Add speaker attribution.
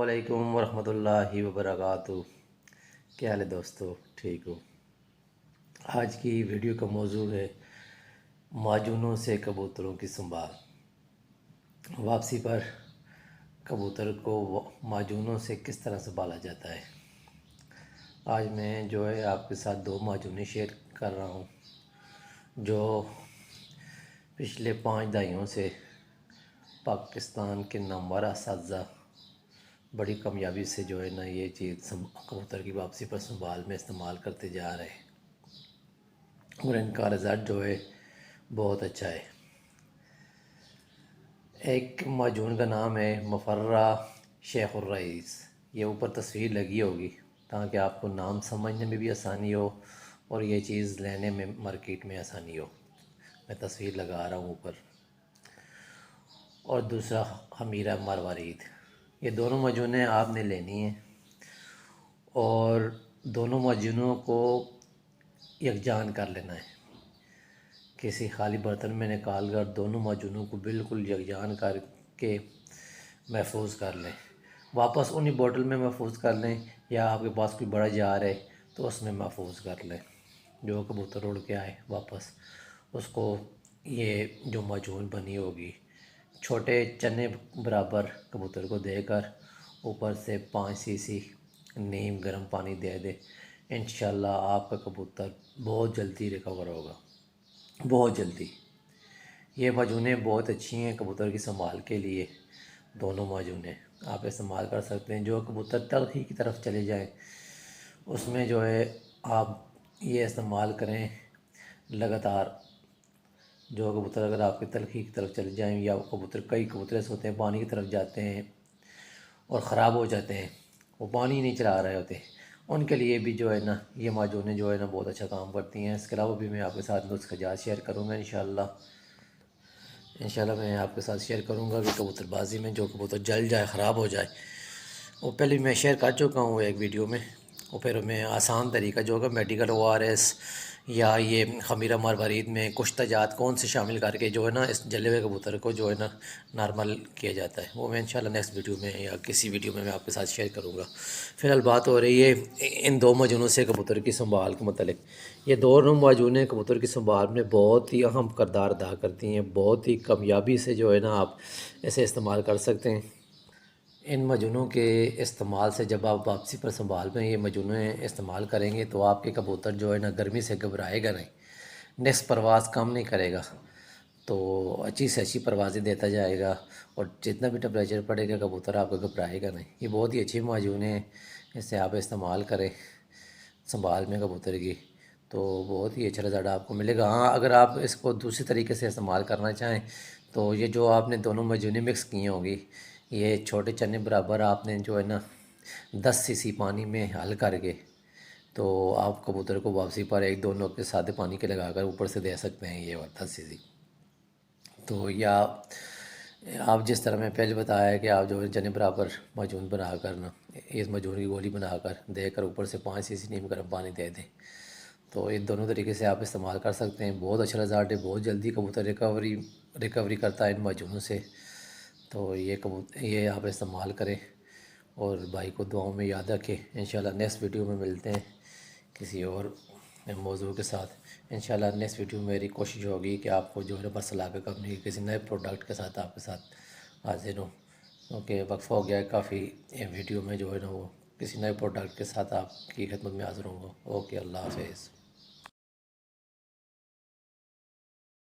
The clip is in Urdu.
Speaker 1: علیکم ورحمۃ اللہ وبرکاتہ۔ کیا حال ہے دوستو؟ ٹھیک ہو؟ آج کی ویڈیو کا موضوع ہے معجونوں سے کبوتروں کی سنبھال۔ واپسی پر کبوتر کو معجونوں سے کس طرح سنبھالا جاتا ہے۔ آج میں آپ کے ساتھ 2 معجونیں شیئر کر رہا ہوں جو پچھلے 5 دہائیوں سے پاکستان کے نامور اساتذہ بڑی کامیابی سے یہ چیز کبوتر کی واپسی پر سنبھال میں استعمال کرتے جا رہے ہیں اور ان کا رزلٹ بہت اچھا ہے۔ ایک معجون کا نام ہے مفرہ شیخ الرئیس۔ یہ اوپر تصویر لگی ہوگی تاکہ آپ کو نام سمجھنے میں بھی آسانی ہو اور یہ چیز لینے میں مارکیٹ میں آسانی ہو۔ میں تصویر لگا رہا ہوں اوپر۔ اور دوسرا خمیرہ مروارید۔ یہ دونوں معجونیں آپ نے لینی ہیں اور دونوں معجونوں کو یکجان کر لینا ہے۔ کسی خالی برتن میں نکال کر دونوں معجونوں کو بالکل یکجان کر کے محفوظ کر لیں۔ واپس انہی بوٹل میں محفوظ کر لیں یا آپ کے پاس کوئی بڑا جار ہے تو اس میں محفوظ کر لیں۔ جو کبوتر اڑ کے آئے واپس اس کو یہ جو معجون بنی ہوگی چھوٹے چنے برابر کبوتر کو دے کر اوپر سے 5 cc نیم گرم پانی دے دے، انشاءاللہ آپ کا کبوتر بہت جلدی ریکور ہوگا، بہت جلدی۔ یہ معجونیں بہت اچھی ہیں کبوتر کی سنبھال کے لیے۔ دونوں معجونیں آپ استعمال کر سکتے ہیں۔ جو کبوتر تلخی کی طرف چلے جائیں اس میں آپ یہ استعمال کریں لگاتار۔ جو کبوتر اگر آپ کے تلخی کی طرف چلے جائیں یا کئی کبوتر ایسے ہوتے ہیں پانی کی طرف جاتے ہیں اور خراب ہو جاتے ہیں، وہ پانی نہیں چلا رہے ہوتے، ان کے لیے بھی یہ معجونیں بہت اچھا کام کرتی ہیں۔ اس کے علاوہ بھی میں آپ کے ساتھ نسخہ جات شیئر کروں گا انشاءاللہ میں آپ کے ساتھ شیئر کروں گا کہ کبوتر بازی میں جو کبوتر جل جائے، خراب ہو جائے، وہ پہلے میں شیئر کر چکا ہوں ایک ویڈیو میں، اور پھر میں آسان طریقہ میڈیکل ORS یا یہ خمیرہ مروارید میں کشتہ جات کون سے شامل کر کے اس جلے ہوئے کبوتر کو نارمل کیا جاتا ہے، وہ میں انشاءاللہ نیکسٹ ویڈیو میں یا کسی ویڈیو میں آپ کے ساتھ شیئر کروں گا۔ فی الحال بات ہو رہی ہے ان 2 معجونوں سے کبوتر کی سنبھال کے متعلق۔ یہ دونوں معجونیں کبوتر کی سنبھال میں بہت ہی اہم کردار ادا کرتی ہیں، بہت ہی کامیابی سے آپ اسے استعمال کر سکتے ہیں۔ ان معجونوں کے استعمال سے جب آپ واپسی پر سنبھال میں یہ معجونیں استعمال کریں گے تو آپ کے کبوتر گرمی سے گھبرائے گا نہیں، نصف پرواز کم نہیں کرے گا، تو اچھی سے اچھی پروازیں دیتا جائے گا، اور جتنا بھی ٹمپریچر پڑے گا کبوتر آپ کا گھبرائے گا نہیں۔ یہ بہت ہی اچھی معجونیں ہیں، اس سے آپ استعمال کریں سنبھال میں کبوتر کی تو بہت ہی اچھا رزلٹ آپ کو ملے گا۔ ہاں، اگر آپ اس کو دوسری طریقے سے استعمال کرنا چاہیں تو یہ جو آپ نے دونوں معجونیں مکس کی ہوں گی، یہ چھوٹے چنے برابر آپ نے 10 cc پانی میں حل کر کے تو آپ کبوتر کو واپسی پر 1-2 نوک سادے پانی کے لگا کر اوپر سے دے سکتے ہیں۔ یہ 10 cc تو یا آپ جس طرح میں پہلے بتایا ہے کہ آپ چنے برابر معجون بنا کر اس معجون کی گولی بنا کر دے کر اوپر سے 5 cc نیم گرم پانی دے دیں، تو ان دونوں طریقے سے آپ استعمال کر سکتے ہیں۔ بہت اچھا رزلٹ ہے، بہت جلدی کبوتر ریکوری کرتا ہے ان معجونوں سے، تو یہ آپ استعمال کریں اور بھائی کو دعاؤں میں یاد رکھیں۔ انشاءاللہ نیکسٹ ویڈیو میں ملتے ہیں کسی اور موضوع کے ساتھ۔ انشاءاللہ نیکسٹ ویڈیو میں میری کوشش ہوگی کہ آپ کو برسلاگا کمپنی کے کسی نئے پروڈکٹ کے ساتھ آپ کے ساتھ حاضر ہوں، کیونکہ وقفہ ہو گیا ہے کافی۔ ویڈیو میں وہ کسی نئے پروڈکٹ کے ساتھ آپ کی خدمت میں حاضر ہوں گا۔ اوکے، اللہ حافظ۔